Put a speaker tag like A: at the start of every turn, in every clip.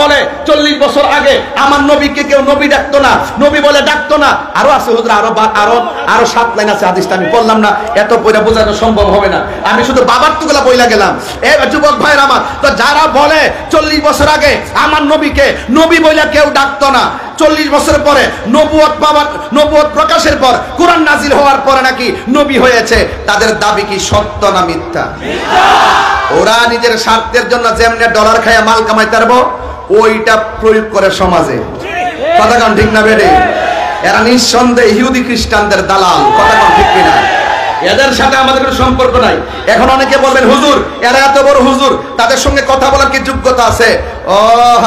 A: বলে 40 বছর আগে আমার নবীকে কেউ নবী ডাকতো না, নবী বলে ডাকতো না। আরো আছে হুজুর, আরো 7 লাইন আছে হাদিসটা আমি বললাম না, এত পয়রা বোঝানো সম্ভব হবে না, আমি শুধু বাবার তুগুলা বইলা গেলাম। এই যুবক ভাইরা আমার, তো যারা বলে 40 বছর আগে আমার নবীকে নবী বইলা কেউ ডাকতো না, 40 বছর পরে নবুয়ত প্রকাশের পর কোরআন নাজিল হওয়ার পরে নাকি নবী হয়েছে, তাদের দাবি কি সত্য না মিথ্যা? ওরা নিজের স্বার্থের জন্য যেমনে ডলার খায়া মাল কামাইতে পারবো ওইটা প্রয়োগ করে সমাজে। কথা কোন ঠিক না বেড়ে? এরা নিঃসন্দেহে ইহুদি খ্রিস্টানদের দালাল। কথা কোন ঠিক কিনা? এদের সাথে আমাদের কোনো সম্পর্ক নাই। এখন অনেকে বলবেন হুজুর এরা এত বড় হুজুর, তাদের সঙ্গে কথা বলার কি যোগ্যতা আছে? ও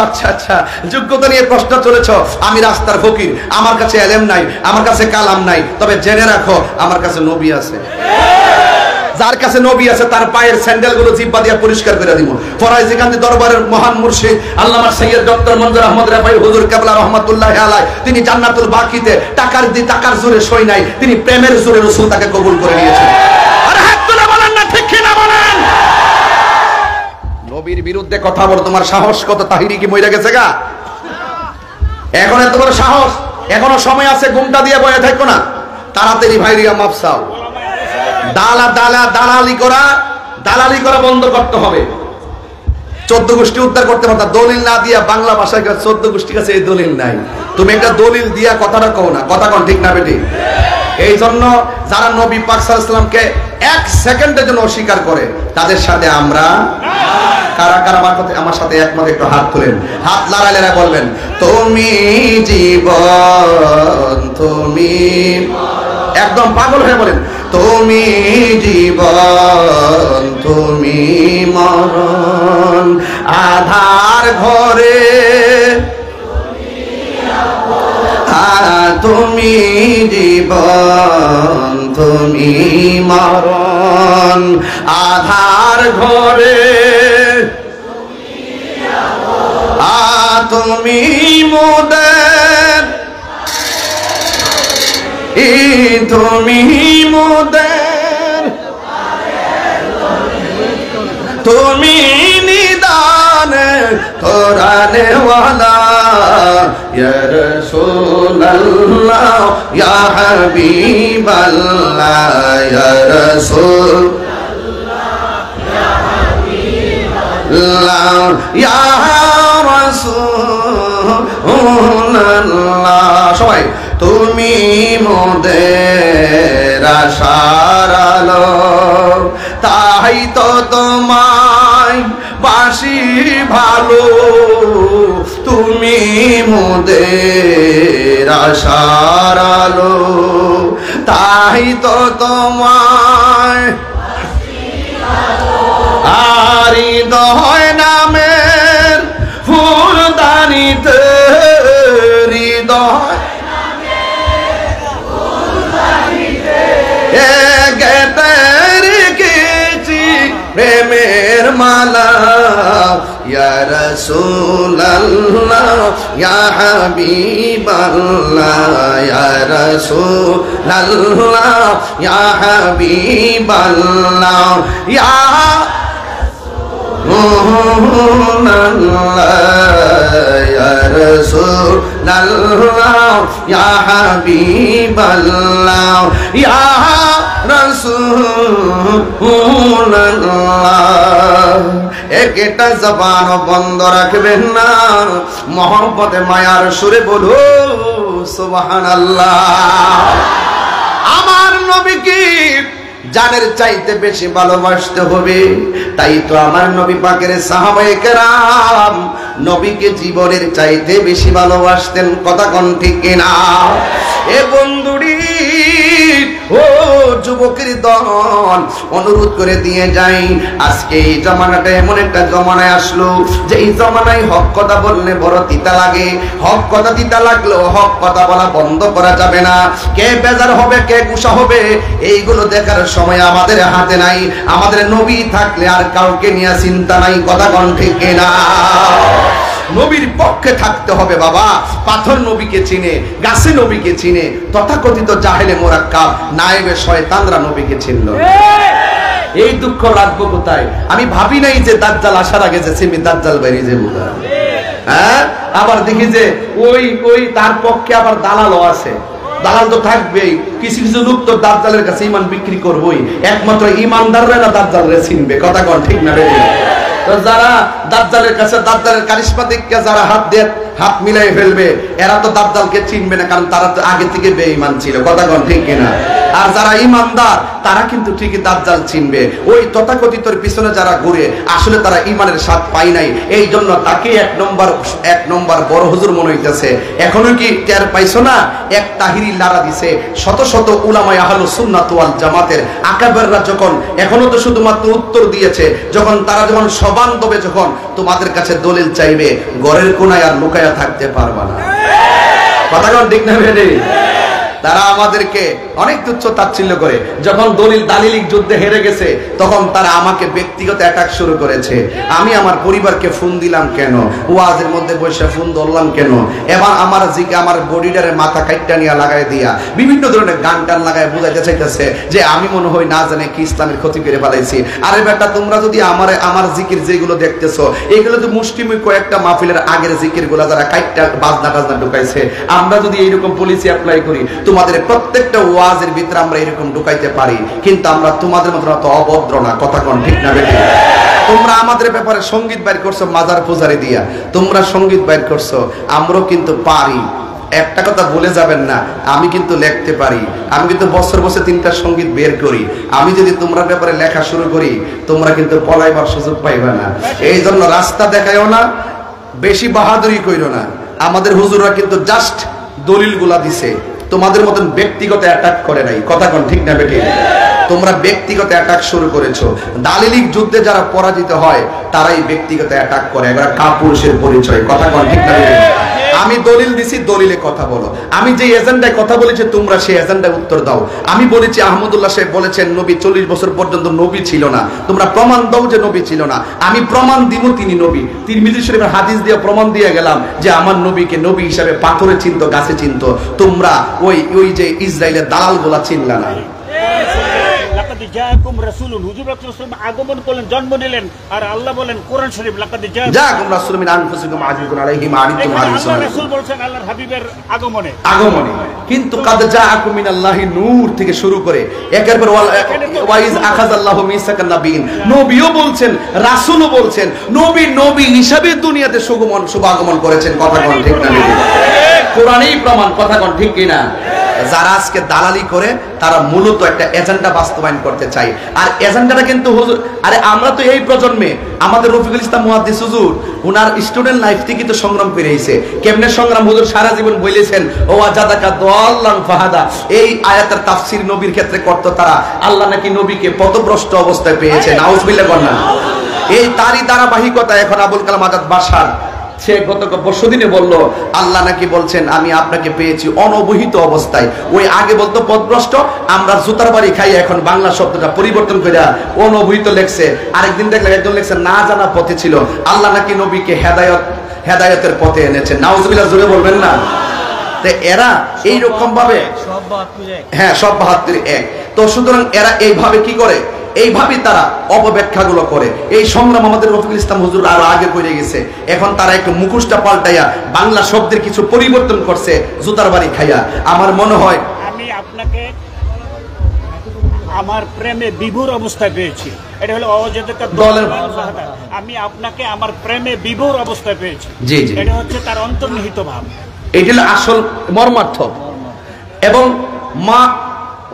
A: আচ্ছা আচ্ছা, যোগ্যতা নিয়ে প্রশ্ন চলেছ। আমি রাস্তার ফকির, আমার কাছে এলেম নাই, আমার কাছে কালাম নাই, তবে জেনে রাখো আমার কাছে নবী আছে। যার কাছে নবী আছে তার পায়ের স্যান্ডেল গুলো জিব্বা দিয়ে পরিষ্কার করে দিব। ফরাইজি কান্দি দরবারের মহান মুর্শিদ আল্লামা সৈয়দ ডক্টর মঞ্জুর আহমদ রাফাই হুজুর কেবলা রহমাতুল্লাহি আলাইহি, তিনি জান্নাতুল বাকিতে টাকার জোরে সই নাই, তিনি প্রেমের জোরে রাসূল তাকে কবুল করে নিয়েছেন। আরে হাত তুলে বলেন না ঠিক কি না বলেন? নবীর বিরুদ্ধে কথা বল, তোমার সাহস কত? তাহিরি কি মইরা গেছে গা? এখন এত বড় সাহস? এখনো সময় আছে, ঘুমটা দিয়ে বয়ে থাকো না, তাড়াতাড়ি ভাইরিয়া মাফ চাও। দালালি করা বন্ধ করতে হবে। 14 গোষ্ঠী উদ্ধার করতে পারতা, দলিল না দিয়া বাংলা ভাষায় 14 গোষ্ঠীর কাছে এই দলিল নাই, তুমি একটা দলিল দিয়া কথাটা কও না। কথা কোন ঠিক না বেটি? এই জন্য যারা নবী পাক সাল্লাল্লাহু আলাইহি ওয়াসাল্লামকে 1 সেকেন্ডের জন্য অস্বীকার করে তাদের সাথে আমরা কারা কারা আমার সাথে একমত একটু হাত তুলেন, হাত লড়াইলেরা বলবেন তুমি জীবন, তুমি একদম পাগল হয়ে বলেন তুমি জীবন, তুমি মরণ, আধার ঘরে তুমি জীবন, তুমি মরণ, আধার ঘরে তুমি মোদের, তুমি মোদের, তুমি নিদান কোরআনে ওয়ালা ইয়া রাসূলুল্লাহ ইয়া হাবিবাল্লাহ ইয়া রাসূলুল্লাহ ইয়া হাবিবাল্লাহ ইয়া রাসূলুল্লাহ। সবাই তুমি মোদের আশার আলো, তাই তো তোমায় বাসি ভালো, তুমি মোদের আশার আলো, তাই তো তোমায় আর হৃদয় নামের ফুলদানিতে, হৃদয় প্রেমের মালা ইয়া রাসূলুল্লাহ ইয়া হাবিবাল্লাহ ইয়া রাসূলুল্লাহ ইয়া হাবিবাল্লাহ ইয়া ইয়া রাসূলুল্লাহ ইয়া হাবিবাল্লাহ ইয়া রাসূলুল্লাহ। একটা জবান বন্ধ রাখবেন না, মহব্বতে মায়ার সুরে বলো সুবহানাল্লাহ। আমার নবীকে জানের চাইতে বেশি ভালোবাসতে হবে, তাই তো আমার নবী পাকের সাহাবায়ে কেরাম নবীকে জীবনের চাইতে বেশি ভালোবাসতেন। কথা কোন ঠিক কিনা? এ বন্ধুরি, ও যুবকের দল, অনুরোধ করে দিয়ে যাই, আজকে এই জমানাটা এমন একটা জমানায় আসলো যে এই জমানায় হক কথা বললে বড় তিতা লাগে। হক কথা তিতা লাগলেও হক কথা বলা বন্ধ করা যাবে না। কে বেজার হবে, কে গুসা হবে, এইগুলো দেখার সময় আমাদের হাতে নাই। আমাদের নবী থাকলে আর কাউকে নিয়ে চিন্তা নাই। কথা কোন ঠিক কিনা? নবীর পক্ষে থাকতে হবে বাবা। পাথর নবীকে চিনে, গাছে নবীকে চিনে, তথাকথিত জাহেলে মোরাক্কাব নায়েবে শয়তানরা নবীকে চিনল। এই দুঃখ রাখবো কোথায়? আমি ভাবি নাই যে দাজ্জাল আসার আগে যে দাজ্জাল বেরিয়ে যাবো। হ্যাঁ, আবার দেখি যে ওই ওই তার পক্ষে আবার দালালও আছে। দালাল তো থাকবেই, কিছু কিছু লোক তো দাজ্জালের কাছে ঈমান বিক্রি করবই, একমাত্র ঈমানদাররা না দাজ্জালরে চিনবে। কথা কোন ঠিক না বেঠিক? তো যারা দাজ্জালের কাছে, দাজ্জালের কারিশমাতিককে যারা হাত মিলাই ফেলবে, এরা তো দাজ্জালকে চিনবে না, কারণ তারা তো আগে থেকে বেঈমান ছিল। কথা কোন ঠিক কিনা? আর যারা ঈমানদার তারা কিন্তু ঠিকই দাজ্জাল চিনবে। ওই তথাকথিতর পিছনে যারা ঘুরে, আসলে তারা ঈমানের স্বাদ পাই নাই, এই জন্য তাকে এক নম্বর বড় হুজুর মনে হইতেছে। এখনো কি টের পাইছো না? এক তাহিরি লারা দিছে শত শত উলামায়ে আহলুস সুন্নাত ওয়াল জামাতের আকাবেররা, যখন এখনো তো শুধুমাত্র উত্তর দিয়েছে, যখন তারা যখন সবান্ধবে যখন তোমাদের কাছে দলিল চাইবে, ঘরের কোনায় আর লুকায়া থাকতে পারবা না। কথা কোন ঠিক না বেঠিক? তারা আমাদেরকে অনেক তুচ্ছ তাচ্ছিল্য করে। যখন দালিলিক যুদ্ধে হেরে গেছে, তখন তারা আমাকে ব্যক্তিগত অ্যাটাক শুরু করেছে। আমি আমার পরিবারকে ফোন দিলাম কেন, ওয়াজের মধ্যে বসে ফোন ধরলাম কেন, এবার আমার বডিটারে মাথা কাইটটা নিয়ে লাগাই দিয়া বিভিন্ন ধরনের গান টান লাগায় বুঝাইতে চাইতেছে যে আমি মনে হয় না জানে কি ইসলামের ক্ষতি করে ফেলাইছি। আরে বেটা, তোমরা যদি আমার জিকির যেগুলো দেখতেছো, এগুলো তো মুষ্টিময় কয়েকটা মাহফিলের আগের জিকির গুলা যারা কাইটটা বাজনা টাজনা ঢুকাইছে, আমরা যদি এইরকম পলিসি অ্যাপ্লাই করি, তোমাদের প্রত্যেকটা ওয়াজের ভিতরে আমরা এরকম ঢুকাইতে পারি, কিন্তু আমরা তোমাদের মতো অত অভদ্র না। কথা কোন ঠিক না বেঠিক? তোমরা আমাদের ব্যাপারে সঙ্গীত বাইর করছো মাজার পূজারি দিয়া, তোমরা সঙ্গীত বাইর করছো, আমরাও কিন্তু পারি। একটা কথা বলে যাবেন না, আমি কিন্তু লিখতে পারি, আমি কিন্তু বছর বছর 3টা সঙ্গীত বের করি। আমি যদি তোমরা ব্যাপারে লেখা শুরু করি, তোমরা কিন্তু পলাইবার সুযোগ পাইবে না। এই জন্য রাস্তা দেখায়ও না, বেশি বাহাদুরি কইরো না। আমাদের হুজুররা কিন্তু জাস্ট দলিলগুলা দিছে, তোমাদের মতন ব্যক্তিগত অ্যাটাক করে নাই। কথা কোন ঠিক না বেঠিক? তোমরা ব্যক্তিগত অ্যাটাক শুরু করেছো। দালিলিক যুদ্ধে যারা পরাজিত হয় তারাই ব্যক্তিগত অ্যাটাক করে, এরা কাপুরুষের পরিচয়। কথা কোন ঠিক না বেঠিক? আমি দলিল দিছি, দলিলে কথা বলো। আমি যে এজেন্ডায় কথা বলেছি, তোমরা সেই এজেন্ডায় উত্তর দাও। আমি বলেছি আহমদুল্লাহ সাহেব বলেছেন নবী 40 বছর পর্যন্ত নবী ছিল না, তোমরা প্রমাণ দাও যে নবী ছিল না। আমি প্রমাণ দিব তিনি নবী। তিরমিজি শরীফের হাদিস দিয়ে প্রমাণ দিয়ে গেলাম যে আমার নবীকে নবী হিসাবে পাথরে চিনতো, গাছে চিনতো। তোমরা ওই যে ইসরায়েলের দালাল গুলা চিনলা না।
B: আগমন করলেন, জন্ম নিলেন, আর আল্লাহ বলেন কোরআন শরীফ
A: জাআকুম রাসূলুম মিন আনফুসিকুম আজিজুন আলাইহি মা আনিতুম হারিসুন।
B: রাসূল বলেন আল্লাহর হাবিবের আগমনে।
A: কিন্তু কাদ জাআকুম মিনাল্লাহি নূর থেকে শুরু করে একের পর ওয়াইজ আখাযাল্লাহু মিসাকান নাবিয়িন, নবীও বলছেন, রাসূলও বলছেন, নবী হিসাবে দুনিয়াতে শুভ আগমন করেছেন। কথা কোন ঠিক না? কোরআনেই প্রমাণ। কথা কোন ঠিক কিনা? যারা আজকে দালালি করে, তারা মূলত একটা এজেন্ডা বাস্তবায়ন করতে চায়। আর এজেন্ডাটা কিন্তু হুজুর, আরে আমরা তো এই প্রজন্মে, আমাদের রফিকুল ইসলাম মুহাদ্দিস হুজুর উনার স্টুডেন্ট লাইফ থেকে তো সংগ্রাম পেরেছে। কেমনে সংগ্রাম হুজুর সারা জীবন বলেছেন, ও আজাদাকা দাল্লান ফাহাদা। এই আয়াতের তাফসীর নবীর ক্ষেত্রে করত তারা। আল্লাহ নাকি নবীকে পথভ্রষ্ট অবস্থায় পেয়েছে। নাউজুবিল্লাহ বলেন। এই তারই ধারাবাহিকতা এখন আবুল কালাম আজাদ বাশার, সে গত পরশুদিনে বলল আল্লাহ নাকি বলছেন আমি আপনাকে পেয়েছি অনবহিত অবস্থায়। ওই আগে বলতো পথভ্রষ্ট, আমরা জুতার বাড়ি খাই, এখন বাংলা শব্দটা পরিবর্তন করে অনবহিত লেখছে। আরেকদিন দেখলাম একজন লেখছে না জানা পথে ছিল। আল্লাহ নাকি নবীকে হেদায়েতের পথে এনেছেন। নাউজুবিল্লাহ জোরে বলবেন না? এরা এইরকম ভাবে, হ্যাঁ সব 72 এক। তো সুতরাং এরা এইভাবে কি করে, এইভাবে তারা অপব্যাখ্যাগুলো করে। এই সংগ্রাম আমাদের রফিকুল ইসলাম হুজুর আরো আগে করে গেছে। এখন তারা একটু মুখোশটা পাল্টাইয়া বাংলা শব্দের কিছু পরিবর্তন করছে জুতার বাড়ি খাইয়া। আমার মনে হয়
B: আমি আপনাকে আমার প্রেমে বিভোর অবস্থায় পেয়েছি। এটা হলো অজাদাকা দলের। আমি আপনাকে আমার প্রেমে বিভোর অবস্থায় পেয়েছি।
A: জি জি,
B: এটা হচ্ছে তার অন্তর্নিহিত ভাব,
A: এটা হলো আসল মর্মার্থ। এবং মা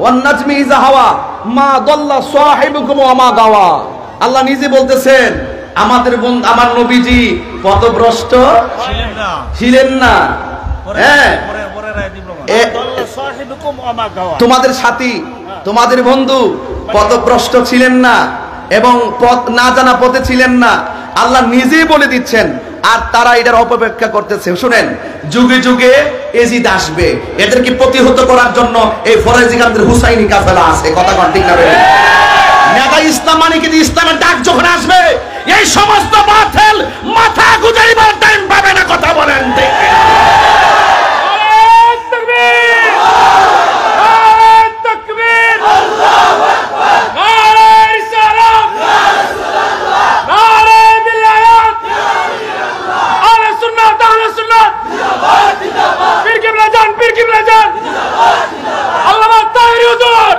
A: ওয়ান্নাজমি ইযা হাওয়া মা দাল্লা সাহিবুকুম ওয়া মা গাওয়া। আল্লাহ নিজে বলতেছেন আমার নবীজি পথভ্রষ্ট ছিলেন না। হ্যাঁ, তোমাদের সাথী, তোমাদের বন্ধু পথভ্রষ্ট ছিলেন না এবং পথ না জানা পথে ছিলেন না। আল্লাহ নিজেই বলে দিচ্ছেন, আর তারা এটার অপব্যাখ্যা করতেছে। শুনেন, যুগে যুগে এজিদ আসবে, এদেরকে প্রতিহত করার জন্য এই ফরাইজিগানদের হুসাইনি কাফেলা আছে। কথা কোন ঠিক না? নেতা ইসলাম মানে কি ইসলামের ডাক যখন আসবে, এই সমস্ত বাতিল মাথা গুজাইবার টাইম পাবে না। কথা বলেন ঠিক না?
B: জিন্দাবাদ, পীর কিবলা জান, পীর কিবলা জান, আল্লামা তাহের হুজুর।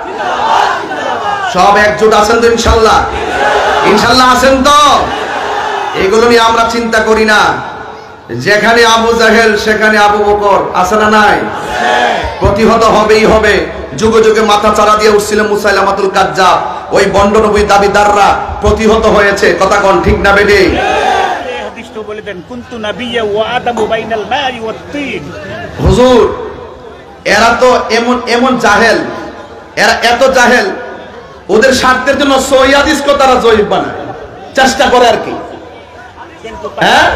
A: সব একজোট আছেন তো ইনশাল্লাহ? ইনশাল্লাহ আছেন তো? এগুলো নিয়ে আমরা চিন্তা করি না। যেখানে আবু জাহেল সেখানে আবু বকর, আছে না নাই? প্রতিহত হবেই হবে। যুগে যুগে মাথা চারা দিয়ে উঠছিল মুসাইলামাতুল কাজ্জাব, ওই বন্ড নবী দাবিদাররা প্রতিহত হয়েছে। কথা কোন ঠিক না বেডি?
B: হাদিস তো বলে দেন, কুনতু নাবিয়্যা ওয়া আদামু বাইনাল মাই ওয়াত তিন।
A: হুজুর, এরা তো এমন এমন জাহেল, এরা এত জাহেল, ওদের স্বার্থের জন্য সহিহ হাদিসকে তারা জয়ীফ বানায়, চেষ্টা করে আর কি। হ্যাঁ,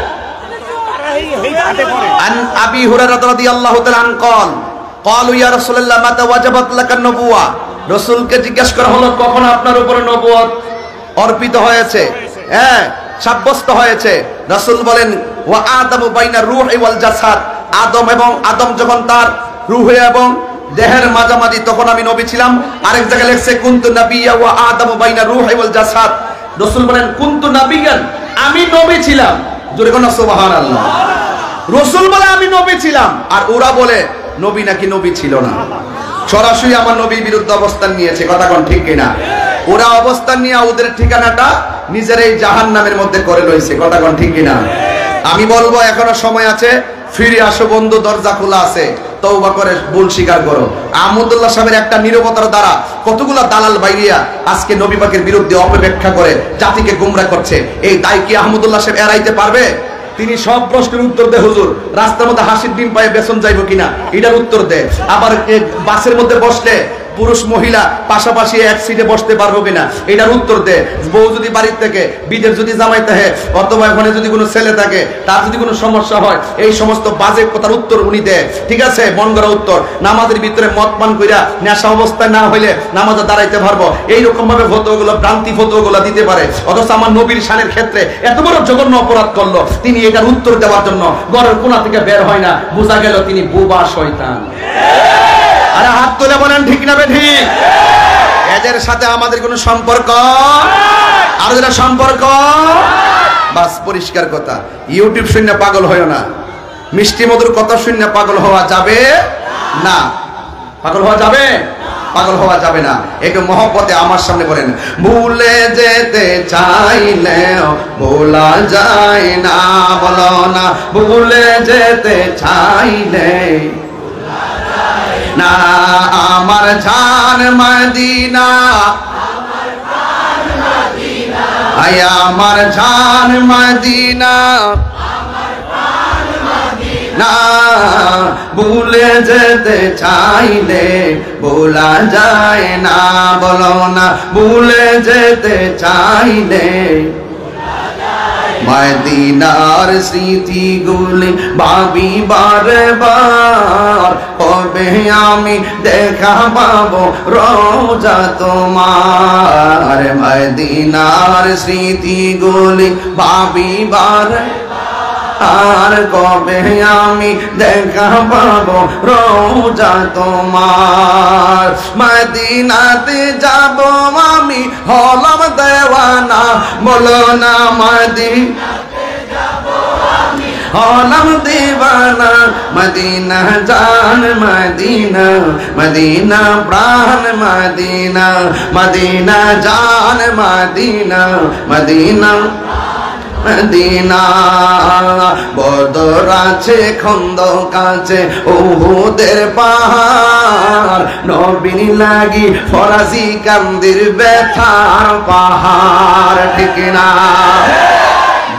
A: আন আবি হুরায়রা রাদিয়াল্লাহু তাআলা আন قال قالوا يا رسول الله متى وجبت لك النبوة। রাসূলকে জিজ্ঞেস করা হলো কখন আপনার উপরে নবুয়ত অর্পিত হয়েছে, হ্যাঁ সাব্যস্ত হয়েছে। রাসূল বলেন ওয়া আদামু বাইনা রূহি ওয়াল জাসাদ, আদম যখন তার রূহে এবং দেহের মাঝামাঝি তখন আমি নবী ছিলাম। আরেক জায়গায় লেখছে কুনতু নাবিয়্যা ওয়া আদামু বাইনা রূহি ওয়াল জাসাদ। রাসূল বলেন কুনতু নাবিয়্যান, আমি নবী ছিলাম। জোরে কোন সুবহানাল্লাহ। রাসূল বলে আমি নবী ছিলাম, আর ওরা বলে নবী নাকি নবী ছিল না। সরাসরি আমার নবীর বিরুদ্ধে অবস্থান নিয়েছে। কথা কোন ঠিক কিনা? ওরা অবস্থান নিয়ে ওদের ঠিকানাটা নিজের এই জাহান্নামের মধ্যে করে লইছে। কথা কোন ঠিক কিনা? আমি বলবো এখনো সময় আছে, ফিরে আসো বন্ধু, দরজা খোলা আছে, তওবা করে ভুল স্বীকার করো। আহমদুল্লাহ সাহেবের একটা নীরবতার দ্বারা কতগুলা দালাল বাইরিয়া আজকে নবী পাকের বিরুদ্ধে অপব্যাখ্যা করে জাতিকে গুমরাহ করছে। এই দায় কি আহমদুল্লাহ সাহেব এড়াইতে পারবে? তিনি সব প্রশ্নের উত্তর দেয়। হুজুর, রাস্তার মধ্যে হাসির ডিম পায়ে বেসন যাইবো কিনা এটার উত্তর দেয়। আবার বাসের মধ্যে বসলে পুরুষ মহিলা পাশাপাশি এক সিটে বসতে পারবো কিনা এটার উত্তর দেয়। বউ যদি বাড়ির থেকে, বিদেশ যদি জামাই থাকে, অথবা ওখানে যদি কোনো ছেলে থাকে, তার যদি কোনো সমস্যা হয়, এই সমস্ত বাজে কথার উত্তর উনি দেয়। ঠিক আছে, মন গড়া উত্তর। নামাজের ভিতরে মদ পান কইরা নেশা অবস্থায় না হইলে নামাজে দাঁড়াইতে পারবো, এইরকম ভাবে ফতোয়াগুলো, ভ্রান্তি ফতোয়াগুলো দিতে পারে। অথচ আমার নবীর শানের ক্ষেত্রে এত বড় জঘন্য অপরাধ করলো, তিনি এটার উত্তর দেওয়ার জন্য ঘরের কোণা থেকে বের হয় না। বোঝা গেল তিনি বোবা শয়তান। আরে হাত তুলে বলেন ঠিক না বেঠি? এদের সাথে আমাদের কোনো সম্পর্ক, আর যেটা সম্পর্ক বাস পরিষ্কার কথা। ইউটিউব শুনে পাগল হইও না, মিষ্টি মধুর কথা শুনে পাগল হওয়া যাবে না। পাগল হওয়া যাবে? পাগল হওয়া যাবে না। একটু মহব্বতে আমার সামনে বলেন, ভুলে যেতে চাইলেও ভোলা যায় না। বলো না, ভুলে যেতে চাইলে না, আমার জান মদিনা, আয় আমার জান মদিনা, না ভুলে যেতে চাইলে ভোলা যায় না। বলো না, ভুলে যেতে চাইলে মদিনার স্মৃতিগুলি ভাবি বারে বার, কবে আমি দেখা পাবো রোজা তোমার। মদিনার স্মৃতিগুলি ভাবি বারে আর, কবে আমি দেখা পাবো রোজা তোমার। মদিনাতে যাব আমি হলাম দেওয়ানা। বলো না, মদিনাতে যাব আমি হলাম দেওয়ানা। মদিনা জান মদিনা, মদিনা প্রাণ মদিনা, মদিনা জান মদিনা, মদিনা মদিনা। বদর আছে, খন্দক আছে, উহুদের পাহাড়, নবীর লাগি ফরাসি কান্দির ব্যথার পাহাড়। ঠিক না?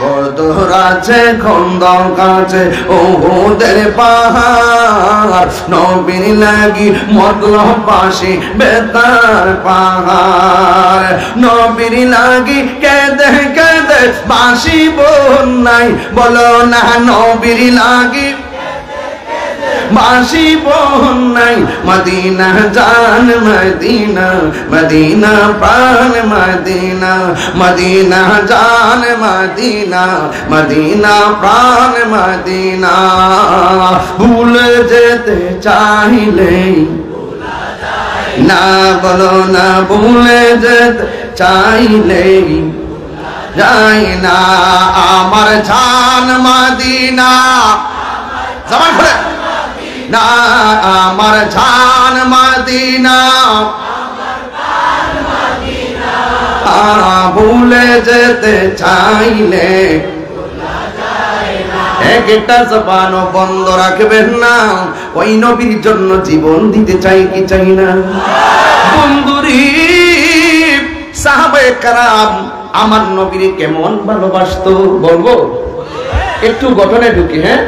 A: বদর আছে, খন্দক আছে, উহুদের পাহাড়, নবীর লাগি মতলব পাশে বেতার পাহাড়। নবীর লাগি কেঁদে কেঁদে বাঁশি বন্যাই। বলো না, নবীর লাগি বাঁশি বন্যাই। মদিনা জান মদিনা, মদিনা প্রাণ মদিনা, মদিনা জান মদিনা, মদিনা প্রাণ মদিনা। ভুলে যেতে চাইলে না, বলো না, ভুলে যেতে চাইলে যাই না। আমার জান মদিনা, জবান খুলে না আমার জান মদিনা ভুলে যেতে চাইলে একটা জবানও বন্ধ রাখবেন না, ওই নবীর জন্য জীবন দিতে চাই কি চাই না? বন্ধুরি সাহাবায়ে কেরাম আমার নবীর কেমন ভালোবাসতো বলবো? একটু ঘটনায় ঢুকি। হ্যাঁ,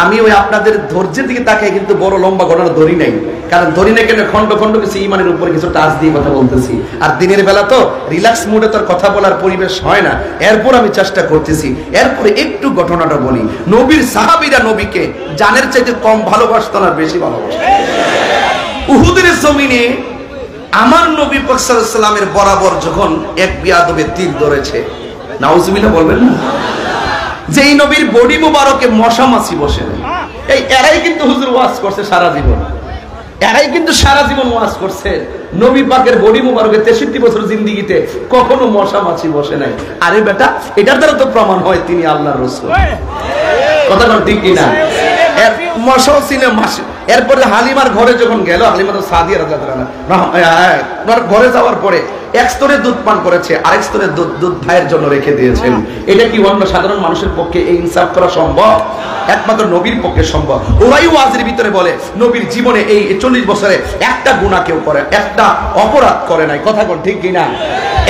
A: আমি ওই আপনাদের ধৈর্যের দিকে তাকাই, কিন্তু বড় লম্বা ঘটনা ধরি নাই, কারণ ধরি নাই কেন, খন্ড খন্ড কিছু ইমানের উপরে কিছু টাচ দিয়ে কথা বলতেছি, আর দিনের বেলা তো রিল্যাক্স মুডে তোর কথা বলার পরিবেশ হয় না, এরপর আমি চেষ্টা করতেছি। এরপরে একটু ঘটনাটা বলি। নবীর সাহাবীরা নবীকে জানের চাইতে কম ভালোবাসতো না, বেশি ভালোবাসতো। উহুদের জমিনে আমার নবী পাক সাল্লাল্লাহু আলাইহি ওয়াসাল্লামের বরাবর যখন এক বিয়াদবে তীর ধরেছে, নাউজুবিল্লাহ বলবেন না, যেই নবীর বডি মুবারকে মশা মাছি বসে না, এই এরাই কিন্তু হুজুর ওয়াজ করছে সারা জীবন, এরাই কিন্তু সারা জীবন ওয়াজ করছে নবী পাকের বডি মুবারকে 63 বছর জিন্দেগিতে কখনো মশা মাছি বসে নাই। আরে বেটা, এটার দ্বারা তো প্রমাণ হয় তিনি আল্লাহর রাসূল। কথা বল ঠিক কিনা? এর মশাও ছিল মাসি। এরপরে হালিমার ঘরে যখন গেল, হালিমা তো সাদিয়া রাদিয়াল্লাহু আনহা ঘরে যাওয়ার পরে এক স্তরে দুধ পান করেছে, আরেক স্তরে দুধ ভাইয়ের জন্য রেখে দিয়েছেন। এটা কি অন্য সাধারণ মানুষের পক্ষে এই ইনসাফ করা সম্ভব? একমাত্র নবীর পক্ষে সম্ভব। ওরাই ওয়াজের ভিতরে বলে নবীর জীবনে এই 40 বছরে একটা গুনাহ কেউ করে, একটা অপরাধ করে নাই। কথা বল ঠিক কিনা?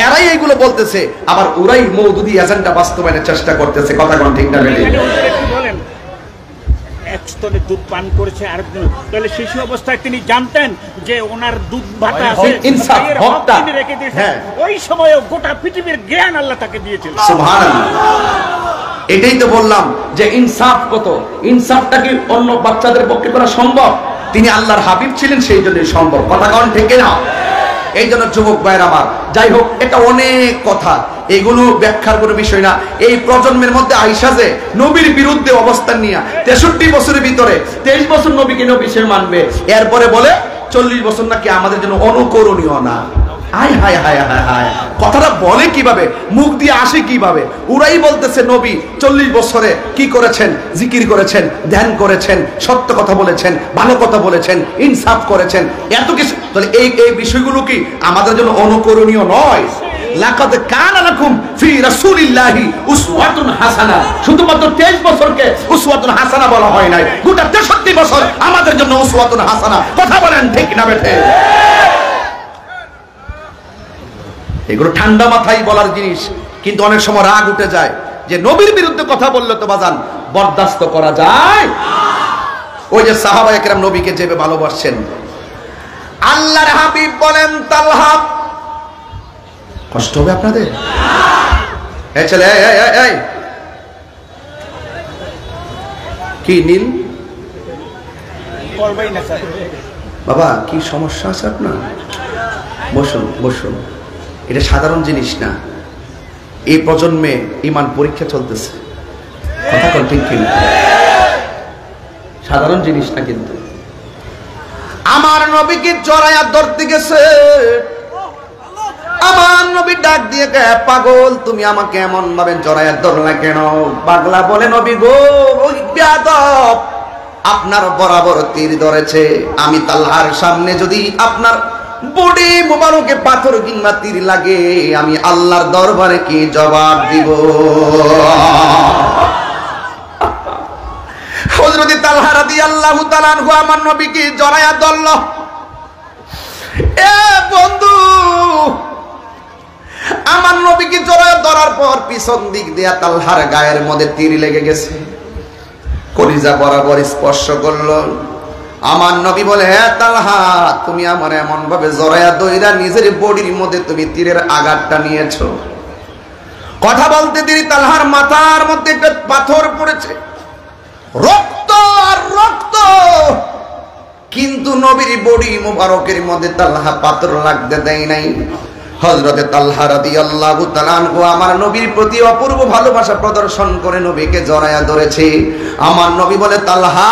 A: এরাই এইগুলো বলতেছে, আবার ওরাই মওদুদি এজেন্ডা বাস্তবায়নের চেষ্টা করতেছে। কথা বল ঠিক না?
B: বলেন এক স্তরে দুধ পান করেছে আরেকজন, তাহলে শিশু অবস্থায় তিনি জানতেন যে ওনার দুধ ভাতা আছে,
A: ইনসাফ হকটা
B: তিনি রেখে দিয়েছেন। ওই সময়ে গোটা পৃথিবীর জ্ঞান আল্লাহ তাকে দিয়েছেন।
A: সুবহানাল্লাহ। এটাই তো বললাম যে ইনসাফ কত, ইনসাফটা কি অন্য বাচ্চাদের পক্ষে করা সম্ভব? তিনি আল্লাহর হাবিব ছিলেন, সেই জন্যই সম্ভব। কথা কন ঠিক না? এই জন্য যুবক ভাইরা আমার, যাই হোক, এটা অনেক কথা, এগুলো ব্যাখ্যার কোনো বিষয় না। এই প্রজন্মের মধ্যে আইসা যে নবীর বিরুদ্ধে অবস্থান নিয়ে 63 বছরের ভিতরে 23 বছর নবীকে নবী সে মানবে, এরপরে বলে 40 বছর নাকি আমাদের জন্য অনুকরণীয় না। হায় হায় হায় হায় হায়, কথাটা বলে কিভাবে, মুখ দিয়ে আসে কিভাবে? ওরাই বলতেছে নবী 40 বছরে কি করেছেন? জিকির করেছেন, ধ্যান করেছেন, সত্য কথা বলেছেন, ভালো কথা বলেছেন, ইনসাফ করেছেন, এত কিছু। তাহলে এই বিষয়গুলো কি আমাদের জন্য অনুকরণীয় নয়? লাকাদ কানা লাকুম ফি রাসূলিল্লাহি উসওয়াতুন হাসানা। শুধুমাত্র 23 বছরকে উসওয়াতুন হাসানা বলা হয় নাই, গোটা 63 বছর আমাদের জন্য উসওয়াতুন হাসানা। কথা বলেন ঠিক না বেঠে? এগুলো ঠান্ডা মাথায় বলার জিনিস, কিন্তু অনেক সময় রাগ উঠে যায় যে নবীর বিরুদ্ধে কথা বললে তো বাজান বরদাস্ত করা যায়। ওই যে সাহাবায়ে কেরাম নবীকে যেভাবে ভালোবাসছেন, আল্লাহর হাবিব বলেন তালহা, কষ্ট হবে আপনাদের? এই ছেলে, এই কি নীল
B: করবেই না স্যার।
A: বাবা, কি সমস্যা আছে আপনার? বসুন বসুন, এটা সাধারণ জিনিস না। এই প্রজন্মে ইমান পরীক্ষা চলতেছে। কথা কোন ঠিক কিনা? সাধারণ জিনিস না কিন্তু। আমার নবীকে জড়াইয়া ধরতে গেছে, আমার নবী ডাক দিয়ে কে, পাগল তুমি আমাকে এমন ভাবে জড়াইয়া ধরলা কেন? পাগলা বলে, নবী গো, ওই বেয়াদব আপনার বরাবর তীর ধরেছে, আমি তালহার সামনে যদি আপনার বডি মোবারকে পাথর কিংবা তীর লাগে, আমি আল্লাহর দরবারে কি জবাব দিব? হযরত তালহা রাদিয়াল্লাহু তাআলা আনহু আমার নবীকে জড়ায়া ধরল। এ বন্ধু, আমার নবীকে জড়ায়া ধরার পর পিছন দিক দিয়া তালহার গায়ের মধ্যে তীর লেগে গেছে, কলিজা বরাবর স্পর্শ করলো। আমার নবী বলে, হে তালহা, তুমি আমার এমন ভাবে জড়ায়া দইরা নিজের বডির মধ্যে তুমি তীরের আঘাতটা নিয়েছো। কথা বলতে দেরি তালহার মাথার মধ্যে একটা পাথর পড়েছে, রক্ত আর রক্ত, কিন্তু নবীর বডি মুবারকের মধ্যে তালহা পাথর লাগতে দেয় নাই। হযরতে তালহা রাদিয়াল্লাহু তাআলা আনহু আমার নবীর প্রতি অপূর্ব ভালোবাসা প্রদর্শন করে নবীকে জড়ায়া ধরেছে। আমার নবী বলে, তালহা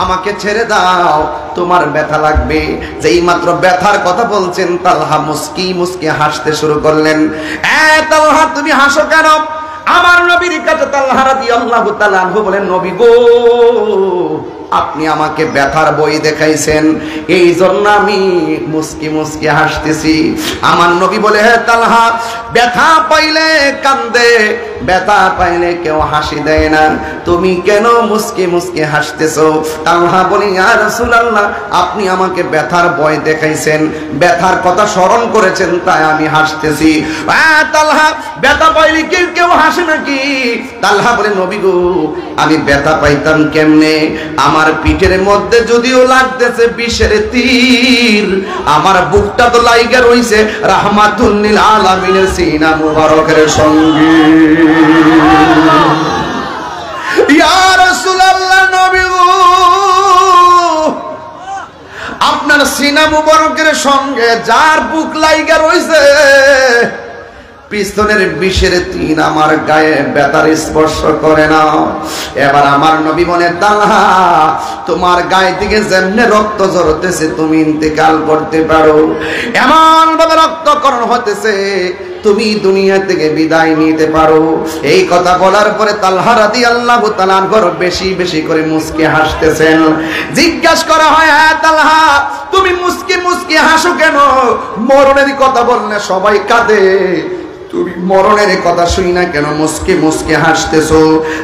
A: আমাকে ছেড়ে দাও, তোমার ব্যথা লাগবে। যেই মাত্র ব্যথার কথা বলছেন, তালহা মুস্কি মুস্কি হাসতে শুরু করলেন। এ তালহা, তুমি হাসো কেন? আমার নবীর কাছে তালহা রাদিয়াল্লাহু তাআলা আনহু বলেন, নবী গো, আপনি আমাকে ব্যথার বই দেখাইছেন, এই জন্য আমি মুস্কি মুস্কি হাসতেছি। আমার নবী বলে, হে তালহা, ব্যথা পাইলে কান্দে, ব্যথা পাইলে কেউ হাসি দেয় না, তুমি কেন মুস্কি মুস্কি হাসতেছো? তালহা বলি, ইয়া রাসূলুল্লাহ, আপনি আমাকে ব্যথার ভয় দেখাইছেন, ব্যথার কথা স্মরণ করেছেন, তাই আমি হাসতেছি। তালহা, ব্যথা পাইলে কেউ হাসে নাকি? তালহা বলে, নবী গো, আমি ব্যথা পাইতাম কেমনে? আমার পিঠের মধ্যে যদিও লাগতেছে বিষের তীর, আমার বুকটা তো লাইগা রইছে রাহমাতুল লিল আলামিনের সিনা মুবারকের সঙ্গে। ইয়া রাসূলুল্লাহ, নবী গো, আপনার সিনা মুবারকের সঙ্গে যার বুক লাইগা রইছে, পিস্তলের বিষের তীর আমার গায়ে ব্যথার স্পর্শ করে না। এবার আমার নবী বলে, তালহা, তোমার গায়ে থেকে যেমনে রক্ত ঝরতেছে তুমি ইন্তেকাল করতে পারো, এমন ভাবে রক্তকরণ হতেছে তুমি দুনিয়া থেকে বিদায় নিতে পারো। এই কথা বলার পরে তালহা রাদিয়াল্লাহু তাআলা আনহু বেশি বেশি করে মুস্কি হাসতেছেন। জিজ্ঞাসা করা হয়, হ্যাঁ তালহা, তুমি মুস্কি মুস্কি হাসো কেন? মরণের কথা বললে সবাই কাঁদে, তুমি মরণের কথা শুই না কেন মুস্কি মুস্কি হাসতেছো?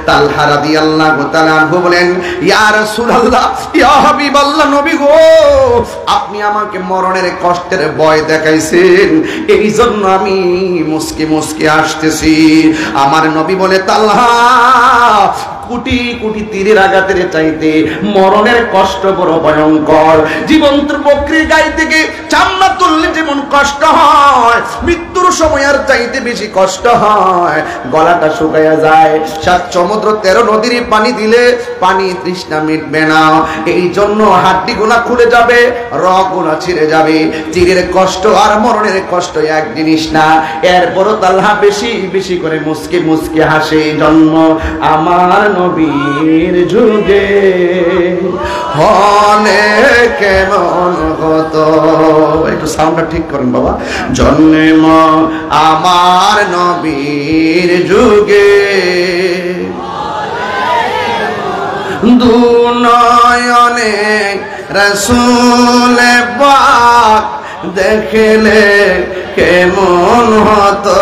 A: তালহা রাদিয়াল্লাহু তাআলা আনহু বলেন, ইয়া রাসূলুল্লাহ, ইয়া হাবিবাল্লাহ, নবী গো, আপনি আমাকে মরণের কষ্টের ভয় দেখাইছেন, এই জন্য আমি মুস্কি মুস্কি হাসতেছি। আমার নবী বলে, তালহা, কোটি কোটি তীরের আঘাতের চাইতে মরণের কষ্ট বড় ভয়ঙ্কর। জীবন্ত বকরির গায়ে থেকে চামড়া তুললে যেমন কষ্ট হয়, মৃত্যুর সময় আর চাইতে বেশি কষ্ট হয়। গলাটা শুকায়া যায়, 7 সমুদ্র 13 নদীর পানি দিলে পানি তৃষ্ণা মিটবে না। এই জন্য হাড্ডিগুলা খুলে যাবে, রগগুলা ছিঁড়ে যাবে। তীরের কষ্ট আর মরণের কষ্ট এক জিনিস না। এরপরও তালহা বেশি বেশি করে মুস্কি মুস্কি হাসে। জন্ম আমার নবীর যুগে হলে কেমন হতো, একটু সাউন্ডটা ঠিক করেন বাবা। জন্ম আমার নবীর যুগে দুনয়নে রাসূল পাক দেখলে কেমন হতো,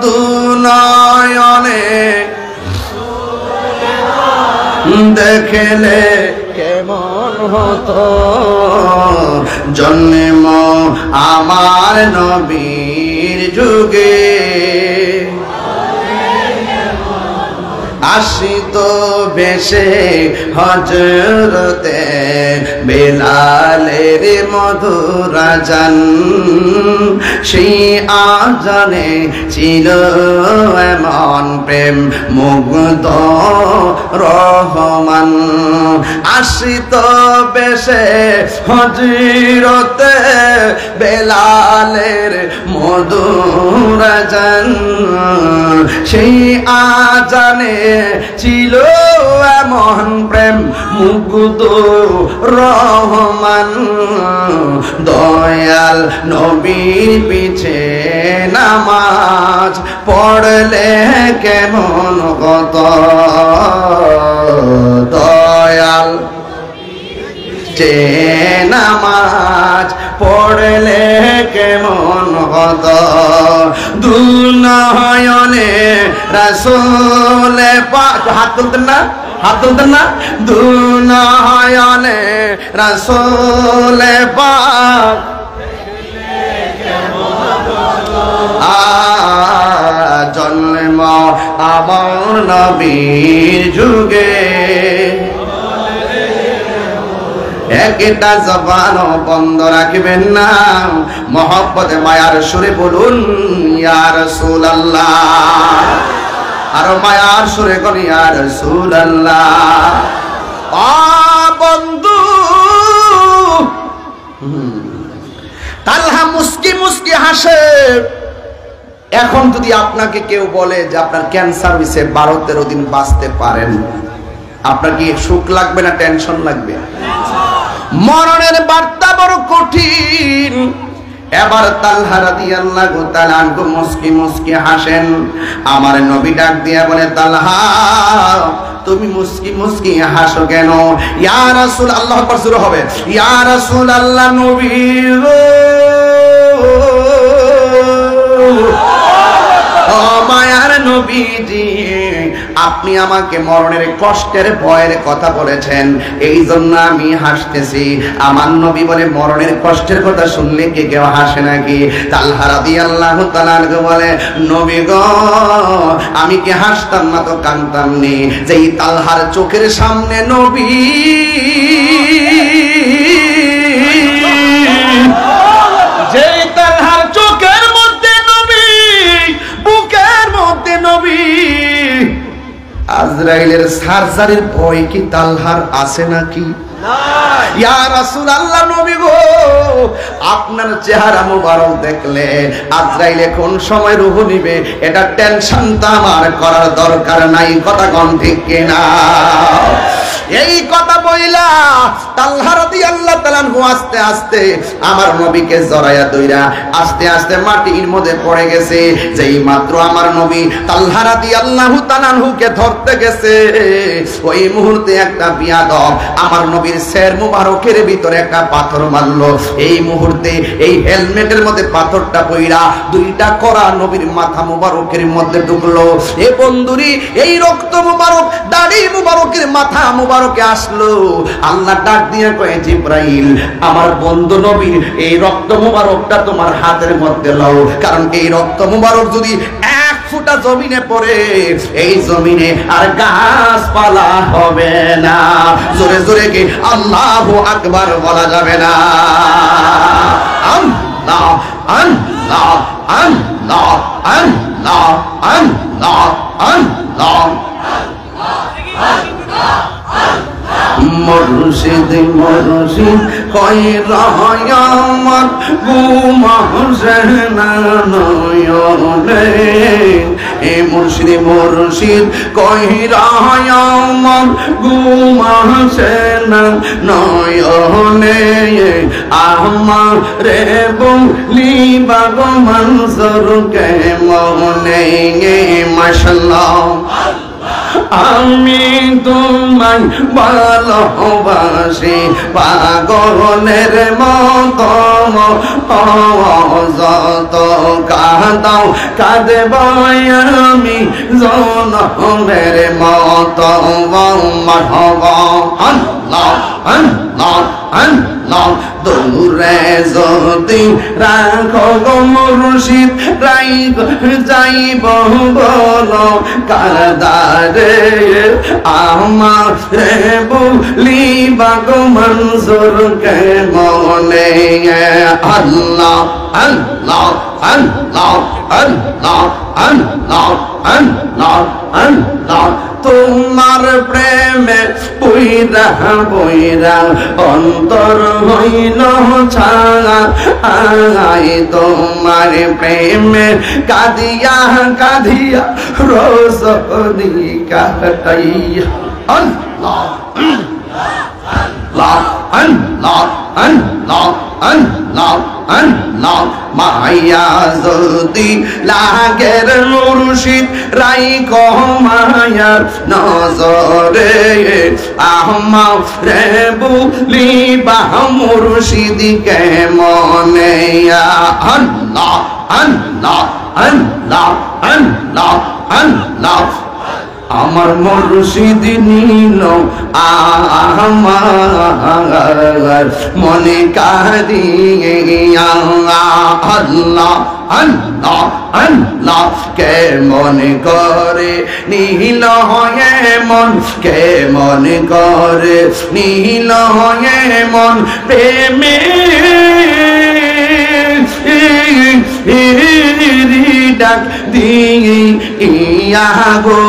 A: দুনয়নে দেখলে কেমন হতো। জন্ম আমার নবীর যুগে আসিত বেশে হযরতে বেলালের মধুর আযান, সেই আযানে ছিল এমন প্রেম মুগ্ধ রহমান। আসিত বেশে হযরতে বেলালের মধুর আযান, সেই আযানে ছিল এমন প্রেম মুগ্ধ রহমান। দয়াল নবীর পিছে নামাজ পড়লে কেমন হতো, দয়াল যে নামাজ পড়লে কেমন হতো। দুনয়নে রাসূল পাক, হাত তুলতেন না, হাত তুলতেন না। দুনয়নে রাসূল পাক জন্ম আমার নবীর যুগে একটা জবান বন্ধ রাখবেন না, মহব্বতে মায়ার সুরে বলুন ইয়া রাসূলুল্লাহ, আরো মায়ার সুরে কোন ইয়া রাসূলুল্লাহ। বন্ধু, তালহা মুস্কি মুস্কি হাসে। এখন যদি আপনাকে কেউ বলে যে আপনার ক্যান্সার হয়েছে, 12-13 দিন বাঁচতে পারেন, আপনার কি সুখ লাগবে না টেনশন লাগবে? মরণের বার্তা বড় কঠিন। এবার তালহা রাদিয়াল্লাহু তাআলা আনহু মুস্কি মুস্কি হাসেন। আমার নবী ডাক দিয়া বলে, তালহা তুমি মুস্কি মুস্কি হাসো কেন? ইয়া রাসূল, আল্লাহু আকবার জোরে হবে, ইয়া রাসূল আল্লাহ নবী গো, ও মায়ার নবীজি, আপনি আমাকে মরণের কষ্টের ভয়ের কথা বলেছেন, এই জন্য আমি হাসতেছি। আমার নবী বলে, মরণের কষ্টের কথা শুনলে কি কেউ হাসে নাকি? তালহা রাদিয়াল্লাহু তাআলা বলে, নবী গো, আমি কি হাসতাম না তো কাঁদতাম নি, যেই তালহার চোখের সামনে নবী, যেই তালহার চোখের মধ্যে নবী, বুকের মধ্যে নবী, আজরাইলের সার্জারির ভয় কি তালহার আছে নাকি? ইয়া রাসূলুল্লাহ নবী গো, আপনার চেহারা মোবারক দেখলে আজরাইলে কোন সময় রূহ নিবে এটা টেনশনটা আমার করার দরকার নাই। কথা কোন ঠিক কিনা? এই কথা বইলা তালহা রাদিয়াল্লাহু তাআলা আস্তে আস্তে আমার নবীকে জড়ায়া ধইরা আস্তে আস্তে মাটির মধ্যে পড়ে গেছে। যেই মাত্র আমার নবী তালহা রাদিয়াল্লাহু তাআলাকে ধরতে গেছে, ওই মুহূর্তে একটা বিয়াদব আমার নবীর শির মুবারকের ভিতরে একটা পাথর মারলো। এই মুহূর্তে এই হেলমেটের মধ্যে পাথরটা পইরা দুইটা করা নবীর মাথা মুবারকের মধ্যে ঢুকলো। এ বন্ধুরি, এই রক্ত মুবারক দাড়ি মুবারকের মাথা মুবারকে আসলো। আল্লাহ ডাক দিয়ে কয়, জিবরাইল, আমার বন্ধু নবীর এই রক্ত মুবারকটা তোমার হাতের মধ্যে লও, কারণ এই রক্ত মুবারক যদি এক ফুটা জমিনে পড়ে, এই জমিনে আর গাছপালা হবে না। জোরে জোরে কি আল্লাহু আকবার বলা যাবে না? আল্লাহ আল্লাহ আল্লাহ আল্লাহ আল্লাহ আল্লাহ। মুর্শিদ মুর্শিদ কয় রহমান গুমহসেন নয়নে, এ মুর্শিদ মুর্শিদ কয় রহমান গুমহসেন নয়নে, আমার রে বলি বাগো মনসুর কে মনে। মাশাআল্লাহ, আমি তোমায় ভালোবাসি পাগলের মতো, যত কাঁদাও কাঁদব আমি জনমের মতো। মারহাবা আল্লাহ আল্লাহ আল্লাহ। দূরে যদি রাখো গো মুর্শিদ, রাইব যাইব বলো কারদারে, আমার রে বলি বাগো মনসুর কে মনে। আল্লাহ আল্লাহ আল্লাহ আল্লাহ আল্লাহ আল্লাহ আল্লাহ। তোমার প্রেমে বইরা বইরা অন্তর হইল ছাড়া, আই তোমার প্রেমে কাঁদিয়া কাঁদিয়া রজনী কাটাইয়া। আল্লাহ আল্লাহ আল্লাহ আল্লাহ আল্লাহ আল্লাহ। মায়া যদি লাগের মুর্শিদ রাইখো মায়ার নজরে, আমার রে বলি বাহ মুর্শিদ কে মনে। আল্লাহ আল্লাহ আল্লাহ আল্লাহ আল্লাহ। আমার মুর্শিদ নিল আমার মনে কাঁদিয়া। আল্লাহ আল্লাহ আল্লাহ। কে মনে করে নীল হয়ে মন, কে মনে করে নীল হয়ে মন, প্রেমে ডাক দিয়া গো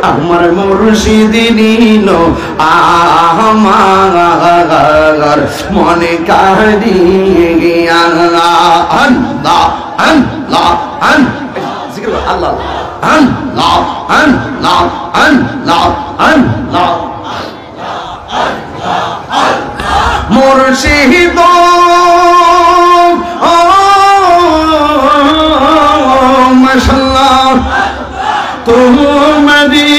A: আমার মুর্শিদ নিল আমার মনে কাঁদিয়া। আল্লাহ আল্লাহ আল্লাহ আল্লাহ আল্লাহ আল্লাহ আল্লাহ। মুর্শিদ মাশাআল্লাহ, তোমারি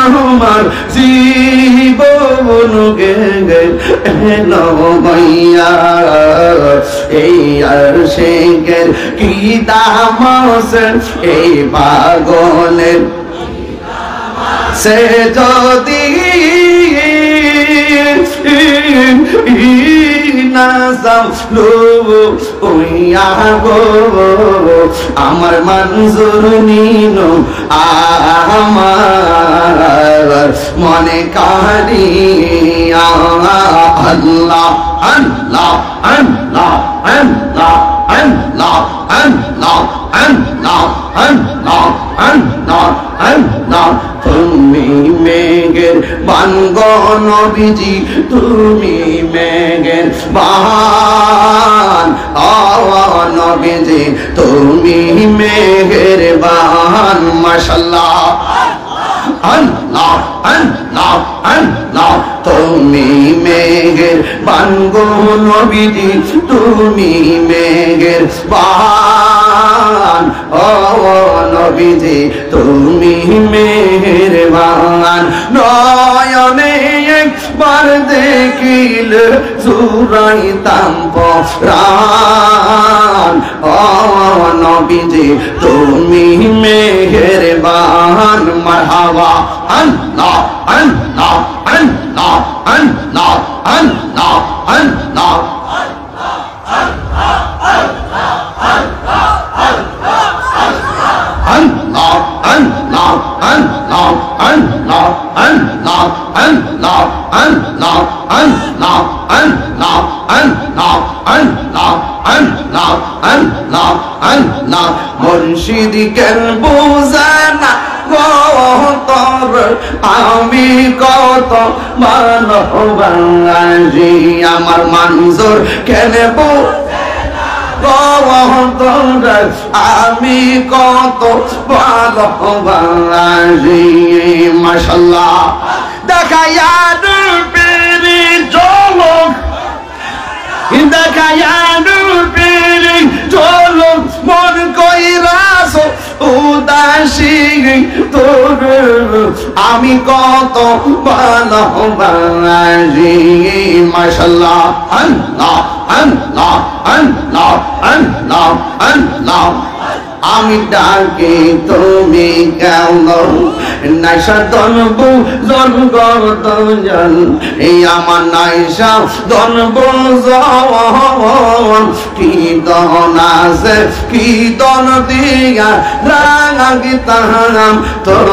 A: আমার জীবন এলো হইয়া এই আশিকের কি দাম আছে এই পাগলের সে যদি না যাও ওইয়া গো আমার মঞ্জুর নিনো আমার মনে কারিয়া আল্লাহ আল্লাহ আল্লাহ আল্লাহ আল্লাহ আল্লাহ আল্লাহ আল্লাহ আল্লাহ আল্লাহ তুমি মেঘের বানগ নবীজি তুমি মেঘের বান নবীজি তুমি মেঘের বান মাশাআল্লাহ আল্লাহ আল্লাহ আল্লাহ তুমি মেঘের বানগ নবীজি তুমি মেঘের বান নবীজি তুমি মেহেরবান নয়নে একবার দেখিল জুরাইতাম পরাণ নবীজি তুমি মেহেরবান মারহাবা আল্লাহ আল্লাহ আল্লাহ আল্লাহ আল্লাহ আল্লাহ মুর্শিদ কেন বুঝানা তোর আমি কত ভালোবাসি আমার মঞ্জুর কেন আমি কত ভালোবাসি মাশাআল্লাহ দেখায়া পেরি চলক দেখায়া পেরি চলক মন কইরাস উদাসী তোর আমি কত ভালোবাসি মাশাআল্লাহ আল্লাহ আল্লাহ আল্লাহ আল্লাহ আল্লাহ আমি ডাকি তুমি কেন নাইসা দনবু জনগণ এই আমার নাইসা দনবু জন কি দন আছে কি দন দিয়া রাগি তাহাম তোর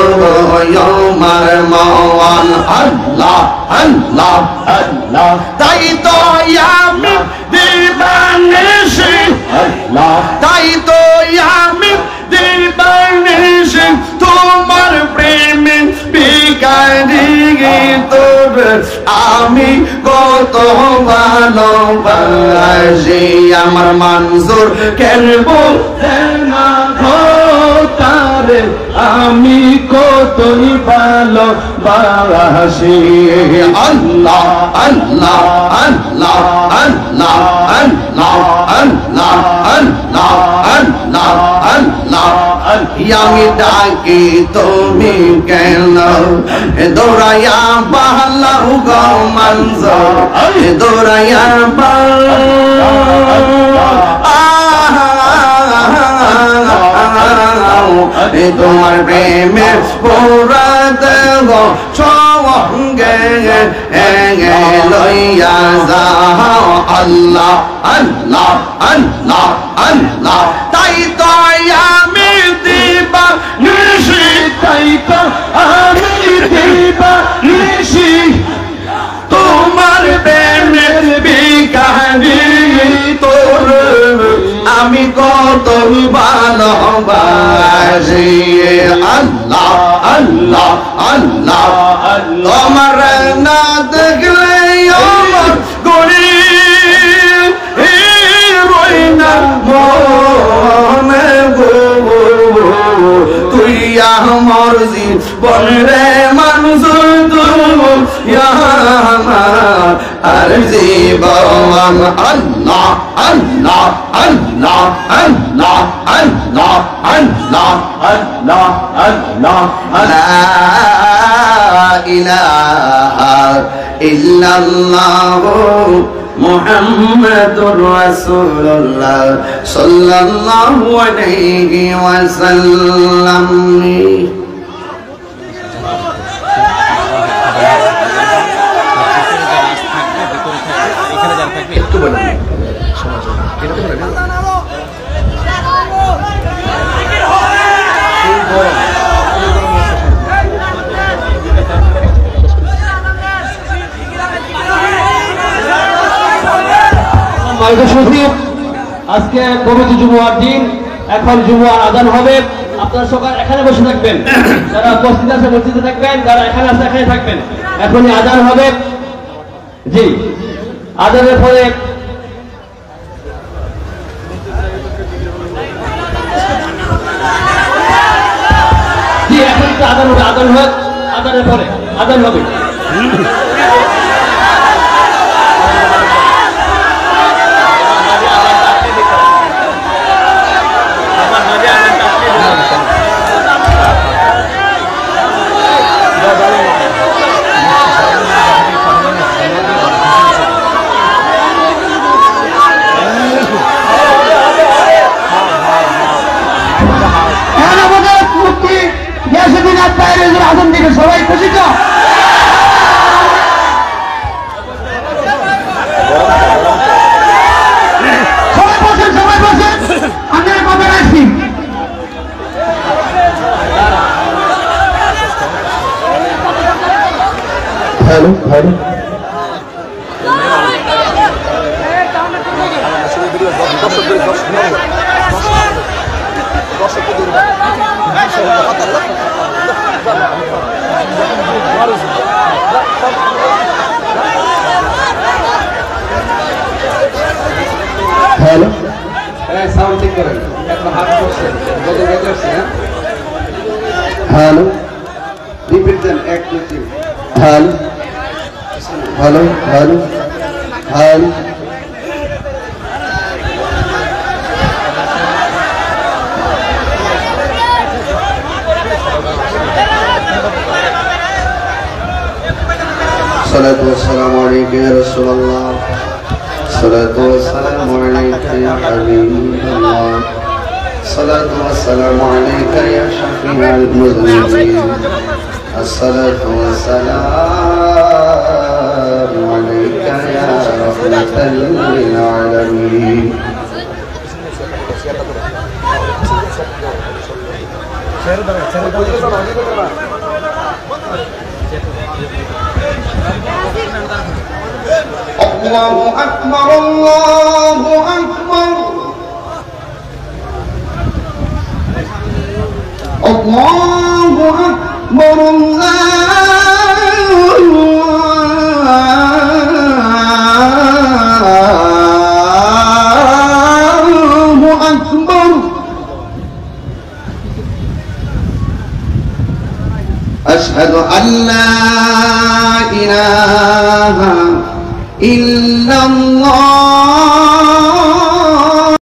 A: আমার মন আল্লাহ আল্লাহ আল্লাহ তাই তো আমি দিবানিশি আল্লাহ তাই তো আমি দিবানিশি তোমার প্রেমে বিকারি তোর আমি কত ভালোবাসি আমার মঞ্জুর কেনব তারে আমি কতই ভালোবাসি আল্লাহ আল্লাহ আল্লাহ আল্লাহ আল্লাহ আল্লাহ আল্লাহ আল্লাহ আল্লাহ আমি ডাকি তুমি কেন দৌড়াইয়া বাহালাউ গো মঞ্জুর দৌড়াইয়া তোমার প্রেমে পুরা দেব সঙ্গে লইয়া যাও আল্লাহ আল্লাহ আল্লাহ আল্লাহ তাই তো আমি দিবা নিশি তাই তো আমি দিবা নিশি তোমার প্রেমের বিকারি তোর আমি কত ভালোবাসি আল্লাহ আল্লাহ আল্লাহ তোমার না দেখলে আমার গড়ি রই না মনে গো তুই আমার জীবন রে মানুষ আর জীবন আল্লাহ আল্লাহ আল্লাহ আল্লাহ আল্লাহ আল্লাহ আল্লাহ আল্লাহ আল্লাহ ইলাহা ইল্লাল্লাহু মুহাম্মাদুর রাসূলুল্লাহ সাল্লাল্লাহু আলাইহি ওয়াসাল্লাম। একটু বলেন
C: আজকে পবিত্র জুমুয়ার দিন, এখন জুমুয়ার আজান হবে। আপনারা সকাল এখানে বসে থাকবেন, যারা উপস্থিত আছে মসজিদে থাকবেন, যারা এখানে আছে এখানে থাকবেন। এখনই আজান হবে। জি, আজানের পরে জি এখন আজান হবে, আজান হয়, আজানের পরে আজান হবে। আজান দিকে সবাই খুশি তো? সবাই বসেন, সবাই বসেন, আমি কবে আসছি। হ্যালো হ্যালো হ্যালো, সাউন্ড ঠিক করেন, এখন হাত করছেন, গত বেঁচে আসছে। হ্যালো, রিপিট দেন, 1 2 3। Hello hello hello hello. الصلاة والسلام عليك يا رسول الله، الصلاة والسلام عليك يا حبيب الله، الصلاة والسلام عليك يا شفيع المذنبين، الصلاة والسلام عليك يا رحمة للعالمين. الله أكبر الله أكبر الله أكبر الله أكبر. أشهد أن لا إله إلا الله